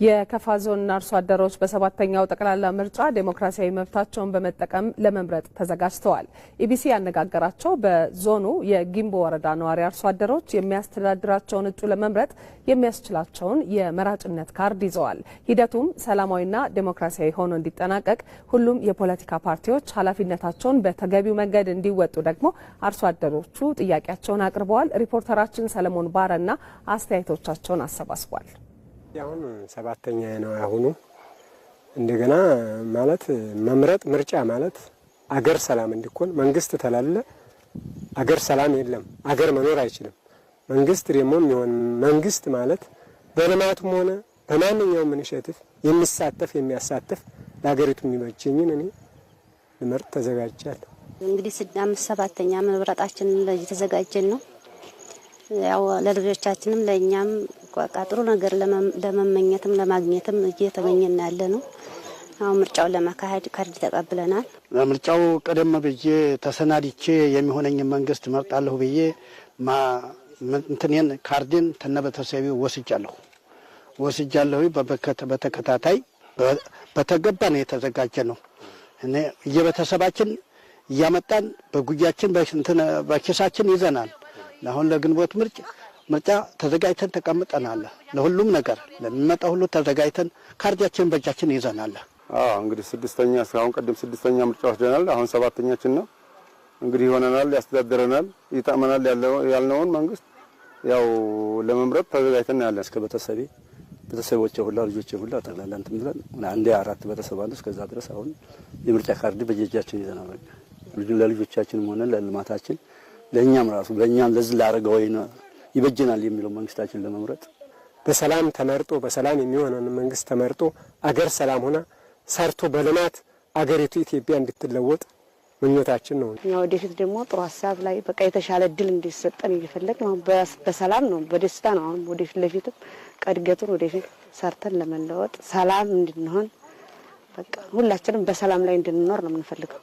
የከፋ ዞን አርሶ አደሮች በሰባተኛው ጠቅላላ ምርጫ ዴሞክራሲያዊ መብታቸውን በመጠቀም ለመምረጥ ተዘጋጅተዋል። ኢቢሲ ያነጋገራቸው በዞኑ የጊምቦ ወረዳ ነዋሪ አርሶ አደሮች የሚያስተዳድራቸውን እጩ ለመምረጥ የሚያስችላቸውን የመራጭነት ካርድ ይዘዋል። ሂደቱም ሰላማዊና ዴሞክራሲያዊ ሆኖ እንዲጠናቀቅ ሁሉም የፖለቲካ ፓርቲዎች ኃላፊነታቸውን በተገቢው መንገድ እንዲወጡ ደግሞ አርሶ አደሮቹ ጥያቄያቸውን አቅርበዋል። ሪፖርተራችን ሰለሞን ባረና አስተያየቶቻቸውን አሰባስቧል። አሁን ሰባተኛ ነው ያሁኑ እንደገና ማለት መምረጥ ምርጫ ማለት አገር ሰላም እንዲኮን መንግስት ተላለ አገር ሰላም የለም አገር መኖር አይችልም። መንግስት ደግሞ የሚሆን መንግስት ማለት በልማቱም ሆነ በማንኛውም ኢኒሼቲቭ የሚሳተፍ የሚያሳትፍ ለሀገሪቱ የሚበጀኝን እኔ ለምርጥ ተዘጋጅቻለሁ። እንግዲህ ሰባተኛ መምረጣችን ላይ ተዘጋጀን ነው። ያው ለልጆቻችንም ለኛም ጥሩ ነገር ለመመኘትም ለማግኘትም እየተመኘን ያለ ነው። አሁን ምርጫውን ለማካሄድ ካርድ ተቀብለናል። ምርጫው ቀደም ብዬ ተሰናድቼ የሚሆነኝ መንግስት መርጣለሁ ብዬ እንትኔን ካርድን ተነበተሰቢ ወስጃለሁ። በተከታታይ በተገባ ነው የተዘጋጀ ነው። እኔ የቤተሰባችን እያመጣን በጉያችን በኪሳችን ይዘናል። አሁን ለግንቦት ምርጫ ተዘጋጅተን ተቀምጠናል። ለሁሉም ነገር ለሚመጣ ሁሉ ተዘጋጅተን ካርዳችን በእጃችን ይዘናል። እንግዲህ ስድስተኛ እስካሁን ቀደም ስድስተኛ ምርጫ ወስደናል። አሁን ሰባተኛችን ነው። እንግዲህ ይሆነናል፣ ያስተዳድረናል፣ ይጣመናል ያልነውን መንግስት ያው ለመምረጥ ተዘጋጅተን ያለን እስከ ቤተሰቦቼ ሁላ ልጆቼ ሁላ ጠቅላላ እንትን ብለን አንዴ 4 ቤተሰብ አለ። እስከዛ ድረስ አሁን የምርጫ ካርድ በእጃችን ይዘናል። ለልጆቻችንም ሆነ ለልማታችን ለኛም ራሱ ለኛም ለዚህ ላረገው ይበጀናል የሚለው መንግስታችን ለመምረጥ በሰላም ተመርጦ በሰላም የሚሆነን መንግስት ተመርጦ አገር ሰላም ሆና ሰርቶ በልማት አገሪቱ ኢትዮጵያ እንድትለወጥ ምኞታችን ነው። ያው ወደፊት ደግሞ ጥሩ ሐሳብ ላይ በቃ የተሻለ እድል እንዲሰጠን እየፈለግን ነው። በሰላም ነው በደስታ ነው። አሁን ወደፊት ለፊትም ቀድገቱን ወደፊት ሰርተን ለመለወጥ ሰላም እንድንሆን በቃ ሁላችንም በሰላም ላይ እንድንኖር ነው የምንፈልገው።